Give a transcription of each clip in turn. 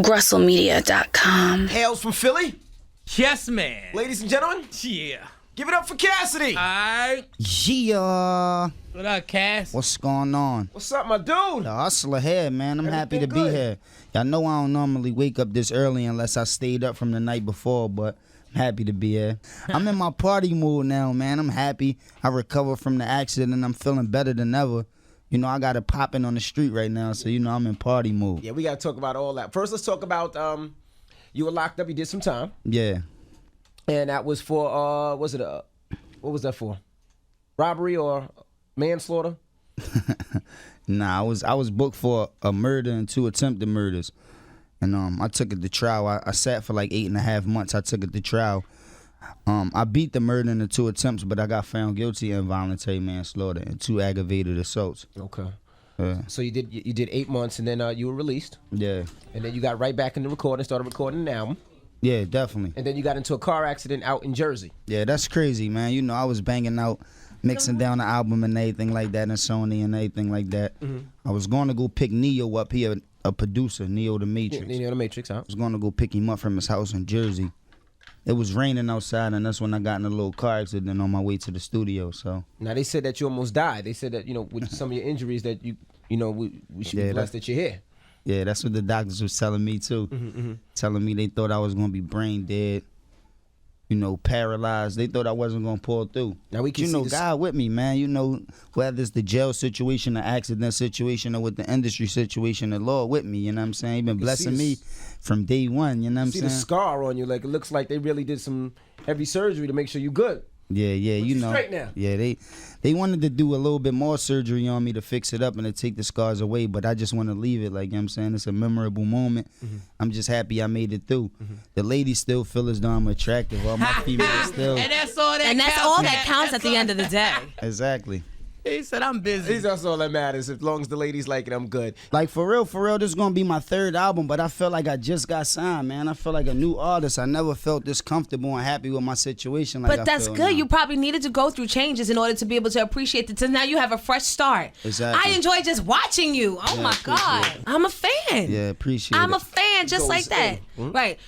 GrussellMedia.com. Hails from Philly. Yes, man. Ladies and gentlemen, Yeah. give it up for Cassidy. Alright. Yeah. What up, Cass? What's going on? What's up, my dude? The hustler here, man. I'm happy to Everything be good? here. Y'all know I don't normally wake up this early unless I stayed up from the night before, but I'm happy to be here. I'm in my party mood now, man. I'm happy. I recovered from the accident and I'm feeling better than ever. You know, I got it popping on the street right now, so you know I'm in party mood. Yeah, we got to talk about all that. First, let's talk about you were locked up. You did some time. Yeah. And that was for, what was that for? Robbery or manslaughter? Nah, I was booked for a murder and 2 attempted murders. And I took it to trial. I sat for like 8.5 months. I took it to trial. I beat the murder in the 2 attempts, but I got found guilty of involuntary manslaughter and 2 aggravated assaults. Okay. So you did 8 months, and then you were released. Yeah. And then you got right back into recording, started recording an album. Yeah, definitely. And then you got into a car accident out in Jersey. Yeah, that's crazy, man. You know, I was banging out, mixing down the album and everything like that, and Sony and everything like that. Mm-hmm. I was going to go pick Neo up here, a producer, Neo the Matrix. Neo the Matrix, huh? I was going to go pick him up from his house in Jersey. It was raining outside, and that's when I got in a little car accident on my way to the studio. So now they said that you almost died. They said that with some of your injuries that we should be blessed that you're here. Yeah, that's what the doctors was telling me too. Telling me they thought I was gonna be brain dead, paralyzed. They thought I wasn't gonna pull through. Now we can see God with me, man. Whether it's the jail situation, the accident situation, or with the industry situation, the Lord with me. You know what I'm saying? He been blessing me from day one. You know what I'm saying? See the scar on you, like it looks like they really did some heavy surgery to make sure you're good. Yeah, you straight now. Yeah, they wanted to do a little bit more surgery on me to fix it up and to take the scars away, but I just want to leave it. Like, you know what I'm saying? It's a memorable moment. I'm just happy I made it through. The ladies still feel as though I'm attractive. All my females still. And that's all that counts at the end of the day. Exactly. He said, I'm busy. That's all that matters. As long as the ladies like it, I'm good. Like, for real, this is going to be my 3rd album, but I feel like I just got signed, man. I feel like a new artist. I never felt this comfortable and happy with my situation like But that's good. Now. You probably needed to go through changes in order to be able to appreciate it. So now you have a fresh start. Exactly. I enjoy just watching you. Oh, my God. I'm a fan. Yeah, appreciate it. I'm a fan just like that. Right.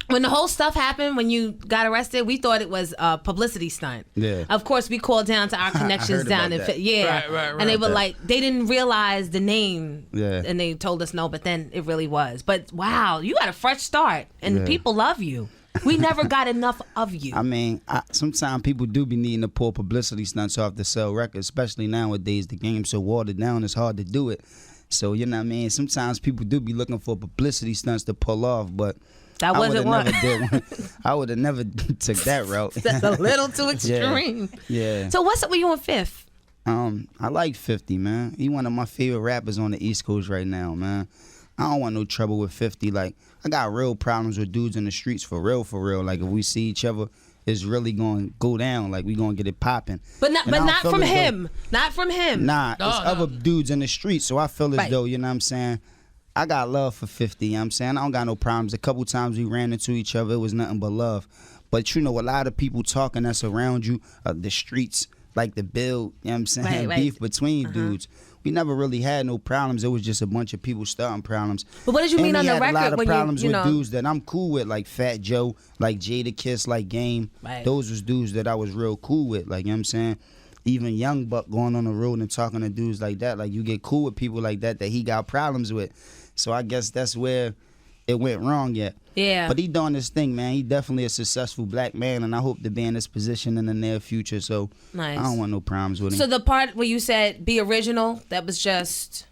When the whole stuff happened, when you got arrested, we thought it was a publicity stunt. Yeah. Of course, we called down to our connections down in Right. And they were like, they didn't realize the name. Yeah. And they told us no, but then it really was. But wow, you got a fresh start, and people love you. We never got enough of you. I mean, sometimes people do be needing to pull publicity stunts off to sell records, especially nowadays. The game's so watered down, it's hard to do it. So, you know what I mean? Sometimes people do be looking for publicity stunts to pull off, but that wasn't one. I would have never took that route. That's a little too extreme. Yeah. So what's up with you and Fifth? I like 50, man. He one of my favorite rappers on the East Coast right now, man. I don't want no trouble with 50. Like, I got real problems with dudes in the streets for real. Like, if we see each other, it's really going to go down. Like, we going to get it popping. But not from him. Not from him. Nah, it's other dudes in the streets. So I feel as though, you know what I'm saying, I got love for 50, you know what I'm saying? I don't got no problems. A couple times we ran into each other. It was nothing but love. But, a lot of people talking that's around you, the streets, like the build, you know what I'm saying, beef between dudes. We never really had no problems. It was just a bunch of people starting problems. But what did you mean on the record? We had a lot of problems with dudes that I'm cool with, like Fat Joe, like Jadakiss, like Game. Right. Those was dudes that I was real cool with, like, you know what I'm saying? Even Young Buck going on the road and talking to dudes like that. Like, you get cool with people like that he got problems with. So I guess that's where it went wrong yet. Yeah. But he doing this thing, man. He definitely a successful black man, and I hope to be in this position in the near future. So nice. I don't want no problems with him. So the part where you said be original, that was just...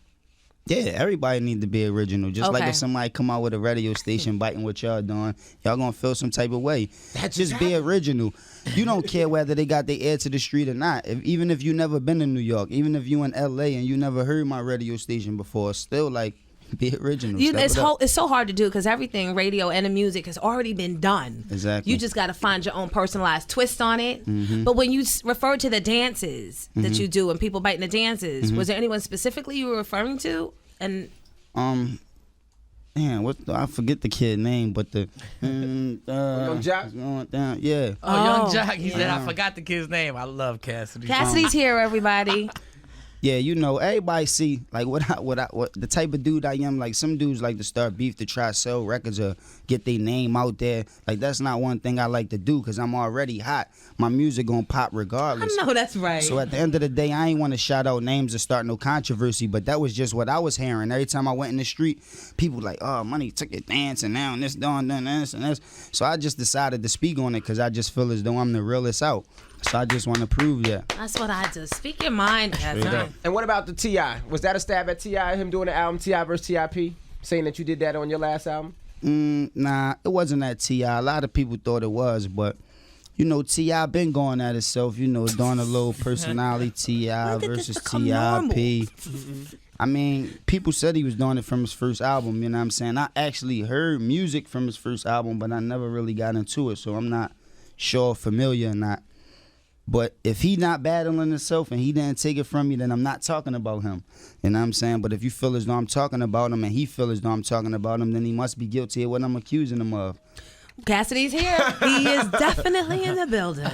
Yeah, everybody need to be original. Just like if somebody come out with a radio station biting what y'all doing, y'all gonna feel some type of way. Just be original. You don't care whether they got their ear to the street or not. Even if you never been in New York, even if you in LA and you never heard my radio station before, still like be original. It's so hard to do because everything, radio and the music, has already been done. Exactly. You just got to find your own personalized twist on it. But when you refer to the dances that you do and people biting the dances, was there anyone specifically you were referring to? And man, I forget the kid name, but the Young Jock? going down, yeah. Young Jock. He said I forgot the kid's name. I love Cassidy. Cassidy's here, everybody. Yeah, you know, everybody see like what the type of dude I am. Like some dudes like to start beef to try to sell records or get their name out there. Like that's not one thing I like to do because I'm already hot. My music gonna pop regardless. I know that's right. So at the end of the day, I ain't want to shout out names or start no controversy, but that was just what I was hearing. Every time I went in the street, people like, oh, Money took your dance and now and this, done this and this. So I just decided to speak on it because I just feel as though I'm the realest out. So I just want to prove that. That's what I do. Speak your mind, Kevin. And what about the T.I.? Was that a stab at T.I., him doing the album T.I. versus T.I.P., saying that you did that on your last album? Nah, it wasn't at T.I. A lot of people thought it was, but, you know, T.I. been going at itself, you know, doing a little personality T.I. versus T.I.P. I mean, people said he was doing it from his first album, you know what I'm saying? I actually heard music from his first album, but I never really got into it, so I'm not sure familiar or not. But if he not battling himself and he didn't take it from me, then I'm not talking about him. You know what I'm saying? But if you feel as though I'm talking about him and he feel as though I'm talking about him, then he must be guilty of what I'm accusing him of. Cassidy's here. He is definitely in the building.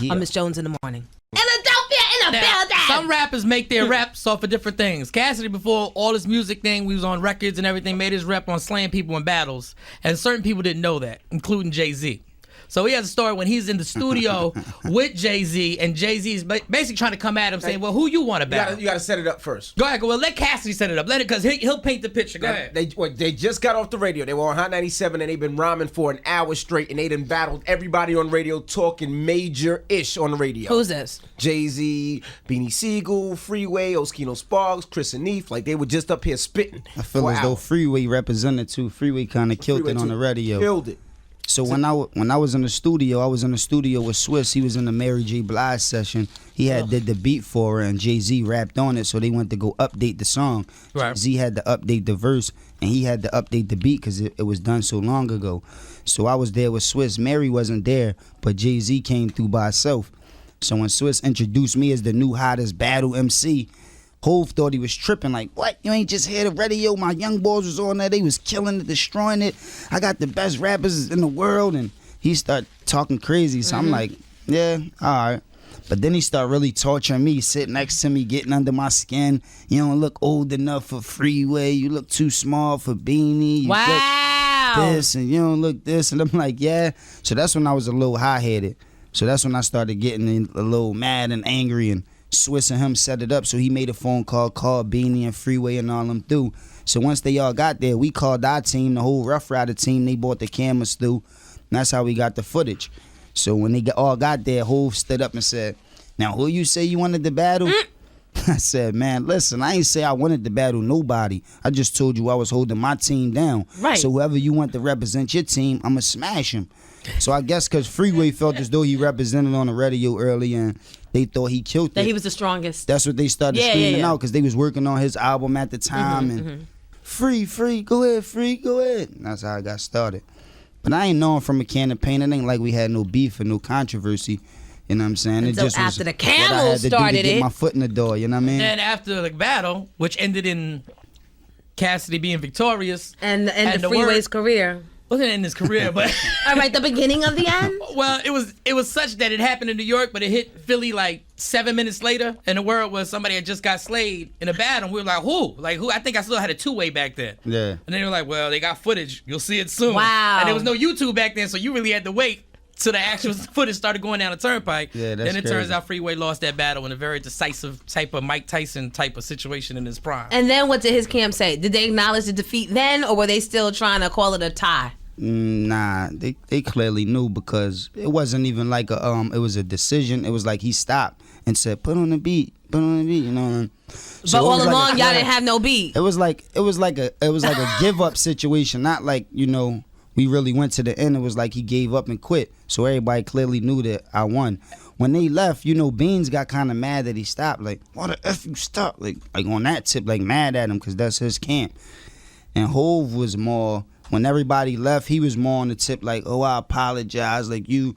Yeah. Miss Jones in the morning. Philadelphia in the building. Some rappers make their reps off of different things. Cassidy, before all this music thing, we was on records and everything, made his rep on slaying people in battles. And certain people didn't know that, including Jay-Z. So he has a story when he's in the studio with Jay-Z, and Jay-Z's basically trying to come at him saying, well, who you want to battle? You got to set it up first. Go ahead. Well, let Cassidy set it up. Let it, because he'll paint the picture. Go ahead. They just got off the radio. They were on Hot 97, and they've been rhyming for an hour straight, and they done battled everybody on radio talking major-ish on the radio. Who's this? Jay-Z, Beanie Siegel, Freeway, Oskino Sparks, Chris and Neef. Like, they were just up here spitting. I feel as though Freeway represented too. Freeway kind of killed it on the radio. Killed it. So when I was in the studio, I was in the studio with Swiss. He was in the Mary J. Blige session. He had did the beat for her, and Jay-Z rapped on it. So they went to go update the song. Right. Z had to update the verse, and he had to update the beat because it was done so long ago. So I was there with Swiss. Mary wasn't there, but Jay-Z came through by himself. So when Swiss introduced me as the new hottest battle MC, Hove thought he was tripping, like, what? You ain't just hear the radio? My young boys was on there. They was killing it, destroying it. I got the best rappers in the world. And he started talking crazy. So I'm like, yeah, all right. But then he started really torturing me, sitting next to me, getting under my skin. You don't look old enough for Freeway. You look too small for Beanie. You look this and you don't look this. And I'm like, yeah. So that's when I was a little hot-headed. So that's when I started getting a little mad and angry, and Swiss and him set it up. So he made a phone call, called Beanie and Freeway and all them through. So once they all got there, we called our team, the whole Rough Rider team. They bought the cameras through. And that's how we got the footage. So when they all got there, Hove stood up and said, now who you say you wanted to battle? I said, man, listen, I ain't say I wanted to battle nobody. I just told you I was holding my team down. Right. So whoever you want to represent your team, I'ma smash him. So I guess because Freeway felt as though he represented on the radio early and they thought he killed it. That he was the strongest. That's what they started screaming out because they was working on his album at the time. Free, go ahead, Free, go ahead. And that's how I got started. But I ain't know him from a can of paint. It ain't like we had no beef or no controversy. You know what I'm saying? Until it just after was the Camel what I had to started do to get it. my foot in the door. You know what I mean? And after the battle, which ended in Cassidy being victorious. And the Freeway's career. Wasn't in his career, but all right, the beginning of the end. Well, it was such that it happened in New York, but it hit Philly like 7 minutes later, and the word was somebody had just got slayed in a battle. We were like, who? Like who? I think I still had a two-way back then. Yeah. And they were like, well, they got footage. You'll see it soon. Wow. And there was no YouTube back then, so you really had to wait till the actual footage started going down the turnpike. Yeah, that's Then it crazy. turns out Freeway lost that battle in a very decisive type of Mike Tyson type of situation in his prime. And then what did his camp say? Did they acknowledge the defeat then, or were they still trying to call it a tie? Nah, they clearly knew because it wasn't even like it was a decision. It was like he stopped and said, "Put on the beat, you know." So but it all was along, like y'all didn't have no beat. It was like a give up situation, not like we really went to the end. It was like he gave up and quit. So everybody clearly knew that I won. When they left, Beans got kind of mad that he stopped. Like, why the F you stop? Like on that tip, like mad at him because that's his camp. And Hove was more. When everybody left, he was more on the tip like, oh, I apologize. Like, you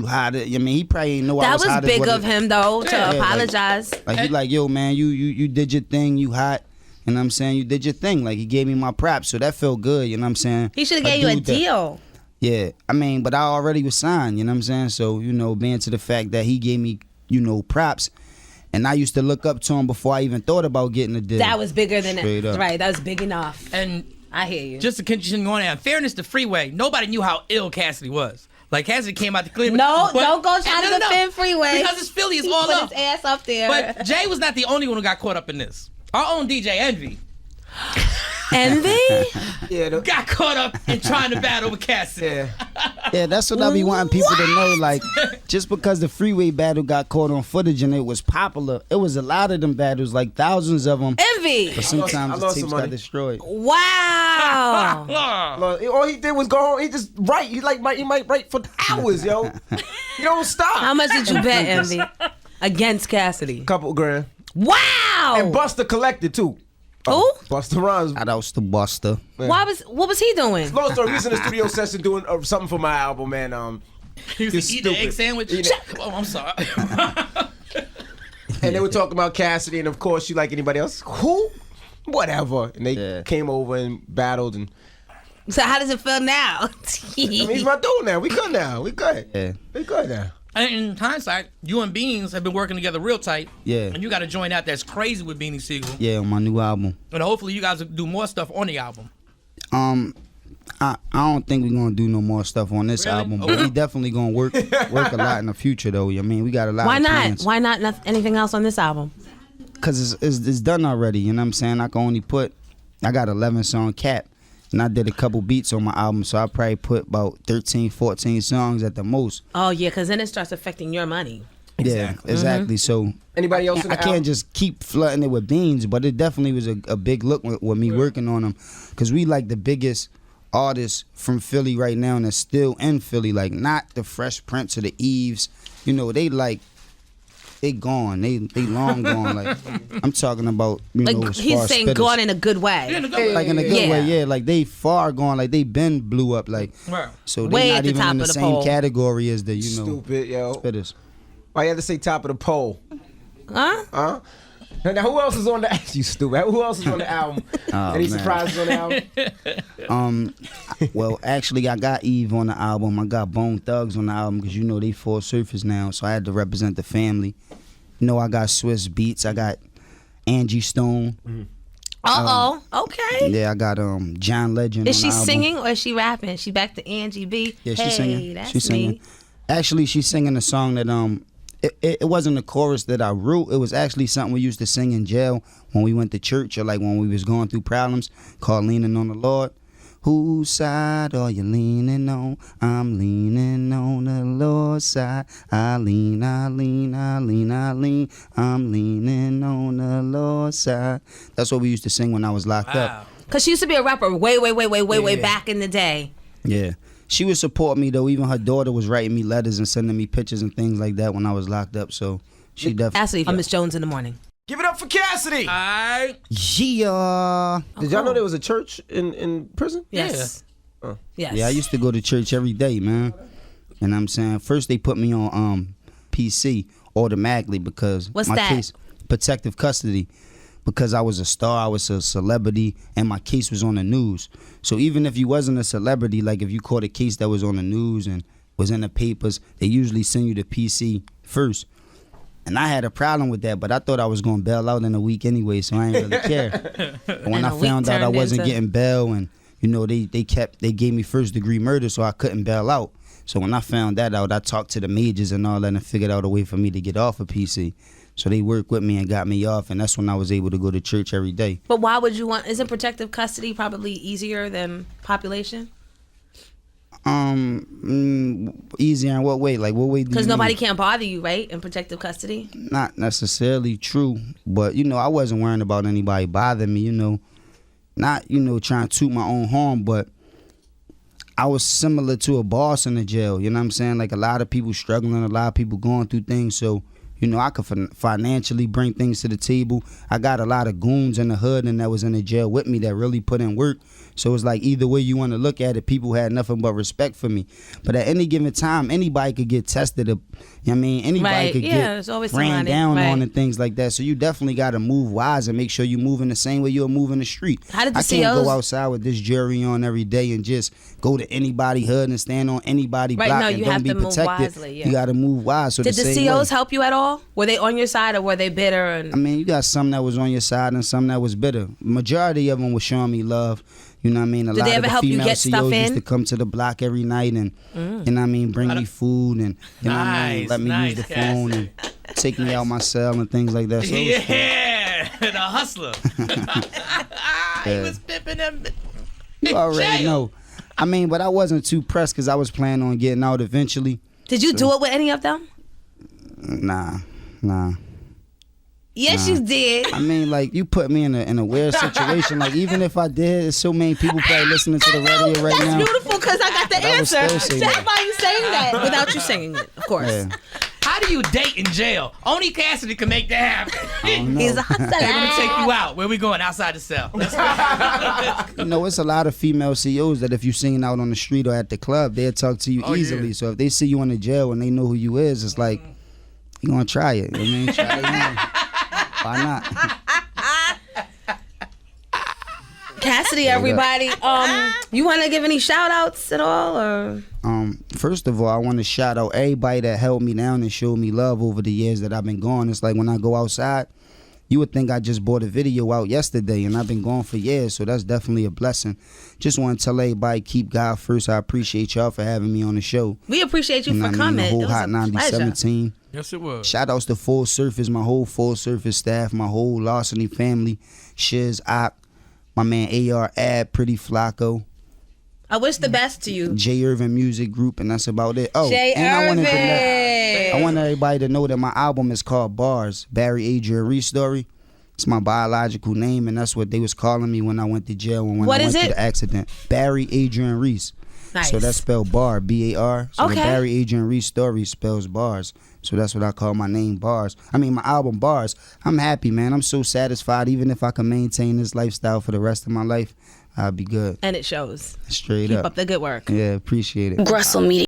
hot it. I mean, he probably ain't know I was hot. That was big of him, though, to apologize. Like, he like, yo, man, you did your thing. You hot. You know what I'm saying? You did your thing. Like, he gave me my props. So that felt good. You know what I'm saying? He should have gave you a deal. Yeah. I mean, but I already was signed. You know what I'm saying? So, being to the fact that he gave me, props. And I used to look up to him before I even thought about getting a deal. That was bigger than Straight it. up. Right, that was big enough. And I hear you. just to continue on, in fairness to Freeway, nobody knew how ill Cassidy was. Like, Cassidy came out to Cleveland. No, but- don't go trying to No. defend Freeway. Because it's Philly, it's He all put up. his ass up there. But Jay was not the only one who got caught up in this. Our own DJ Envy Envy? Yeah, got caught up in trying to battle with Cassidy. yeah. Yeah, that's what I be wanting people to know. Like, just because the Freeway battle got caught on footage and it was popular, it was a lot of them battles, like thousands of them. Envy. But I sometimes the lost tapes some money. got destroyed. Wow. All he did was go home. He just write. He might write for hours, yo. He don't stop. How much did you bet, Envy? Against Cassidy. Couple grand. Wow. And Buster collected too. Who? Buster Rhymes. Shout outs to Buster. What was he doing? Long story. We was in the studio session doing something for my album, and He was He's eating an egg stupid. sandwich. Oh, I'm sorry. and they were talking about Cassidy, and of course, you like anybody else? Who? Whatever. And they came over and battled, and So how does it feel now? I mean, he's my dude now. We good now. We good. Yeah. We good now. And in hindsight, you and Beans have been working together real tight. Yeah. And you got a joint out that's crazy with Beanie Siegel. Yeah, on my new album. And hopefully you guys will do more stuff on the album. I don't think we're gonna do no more stuff on this Really? album, but we definitely gonna work a lot in the future though. I mean, we got a lot Why of not? plans. Why not anything else on this album? Cause it's done already, you know what I'm saying? I got 11 song cap, and I did a couple beats on my album, so I probably put about 13, 14 songs at the most. Oh yeah, because then it starts affecting your money. Yeah, exactly. So Anybody else in I the can't album? just keep flooding it with Beans, but it definitely was a big look with me working on them, cause we like the biggest artists from Philly right now, and that's still in Philly. Like not the Fresh Prince or the Eves, you know, they gone, they long gone. Like I'm talking about, you know, Like as he's far as saying spitters. gone in a good way. Like in a good way, yeah. Like they far gone, like they been blew up, like Right. so they Way not at the even top in the of the same pole. category as the Stupid, yo. spitters. Why you had to say top of the pole? Huh? Huh? Now who else is on the? You stupid. Who else is on the album? Oh, Any man. surprises on the album? Well, actually, I got Eve on the album. I got Bone Thugs on the album because you know they full surface now, so I had to represent the family. You know, I got Swiss Beats. I got Angie Stone. Okay. Yeah, I got John Legend. Is on she the album. singing or is she rapping? She back to Angie B. Yeah, hey, she's singing. That's She's singing. me. Actually, she's singing a song that it wasn't a chorus that I wrote. It was actually something we used to sing in jail when we went to church or like when we was going through problems, called Leaning on the Lord. Whose side are you leaning on? I'm leaning on the Lord's side. I lean, I lean, I lean, I lean. I'm leaning on the Lord's side. That's what we used to sing when I was locked up. Cause she used to be a rapper way Yeah. back in the day. Yeah. She would support me though. Even her daughter was writing me letters and sending me pictures and things like that when I was locked up. So she definitely. Ashley from Miss Jones in the morning. Give it up for Cassidy. I Yeah. Did y'all know there was a church in prison? Yes. Yes. Yeah, I used to go to church every day, man. And I'm saying, first they put me on PC automatically because What's my that? case, protective custody, because I was a star, I was a celebrity, and my case was on the news. So even if you wasn't a celebrity, like if you caught a case that was on the news and was in the papers, they usually send you to PC first. And I had a problem with that, but I thought I was going to bail out in a week anyway, so I ain't really care. But when And I a week found out I turned wasn't into- getting bail, and you know they gave me first degree murder, so I couldn't bail out. So when I found that out, I talked to the majors and all that, and figured out a way for me to get off of PC. So they worked with me and got me off, and that's when I was able to go to church every day. But why would you want? Isn't protective custody probably easier than population? Easier in what way? Like what way? Because nobody can bother you, right? In protective custody. Not necessarily true, but you know, I wasn't worrying about anybody bothering me, you know. Not, you know, trying to toot my own horn, but I was similar to a boss in the jail, you know what I'm saying? Like a lot of people struggling, a lot of people going through things, so you know, I could financially bring things to the table. I got a lot of goons in the hood and that was in the jail with me that really put in work. So it's like either way you want to look at it, people had nothing but respect for me. But at any given time, anybody could get tested. You know what I mean? Anybody Right. could Yeah, there's get always ran somebody. down Right. on and things like that. So you definitely got to move wise and make sure you move in the same way you'll move in the street. How did the I can't COs go outside with this jury on every day and just go to anybody hood and stand on anybody Right, block no, and you don't have be to move protected. wisely, yeah. You got to move wise. So Did the same COs way. help you at all? all? Were they on your side or were they bitter? And I mean, you got some that was on your side and some that was bitter. Majority of them was showing me love. You know what I mean? A Did lot they of ever the help you female get stuff CEOs in? used to come to the block every night and, you know what I mean, bring me food and, you know what I mean, let me use the phone and take me out my cell and things like that. So it was cool. The hustler. He was pimping them. You already know. I mean, but I wasn't too pressed because I was planning on getting out eventually. did you do it with any of them? Nah. Yes, you did. I mean, like, you put me in a weird situation. Like, even if I did, there's so many people probably listening to the radio right That's now. beautiful because I got the I would answer still say to that. everybody saying that without you singing it, of course. Yeah. How do you date in jail? Only Cassidy can make that happen. I don't know. He's a hustler. They're gonna take you out. Where we going? Outside the cell. Let's go. You know, it's a lot of female CEOs that if you singing out on the street or at the club, they'll talk to you easily. Yeah. So if they see you in the jail and they know who you is, it's like, you gonna try it. You know what I mean? Try it again. Why not? Cassidy, everybody. You want to give any shout outs at all? Or First of all, I want to shout out everybody that held me down and showed me love over the years that I've been gone. It's like when I go outside, you would think I just bought a video out yesterday, and I've been gone for years, so that's definitely a blessing. Just want to tell everybody, keep God first. I appreciate y'all for having me on the show. we appreciate you You know for what I mean? coming. The whole It was Hot a 90 pleasure. 17. Yes, it was. Shout outs to Full Surface, my whole Full Surface staff, my whole Larceny family, Shiz, Op, my man AR Ad, Pretty Flacco, I wish the best to you. J Irvin Music Group, and that's about it. Oh, Jay and I wanted to Irvin. I want everybody to know that my album is called Bars, Barry Adrian Reese Story. It's my biological name, and that's what they was calling me when I went to jail and when What I is went it? through the accident. Barry Adrian Reese. Nice. So that's spelled bar, B-A-R. So Okay. the Barry Adrian Reese Story spells bars. So that's what I call my name, Bars. I mean, my album, Bars. I'm happy, man. I'm so satisfied. Even if I can maintain this lifestyle for the rest of my life, I'll be good. And it shows. Straight Keep up. up the good work. Yeah, appreciate it. Grussel Media.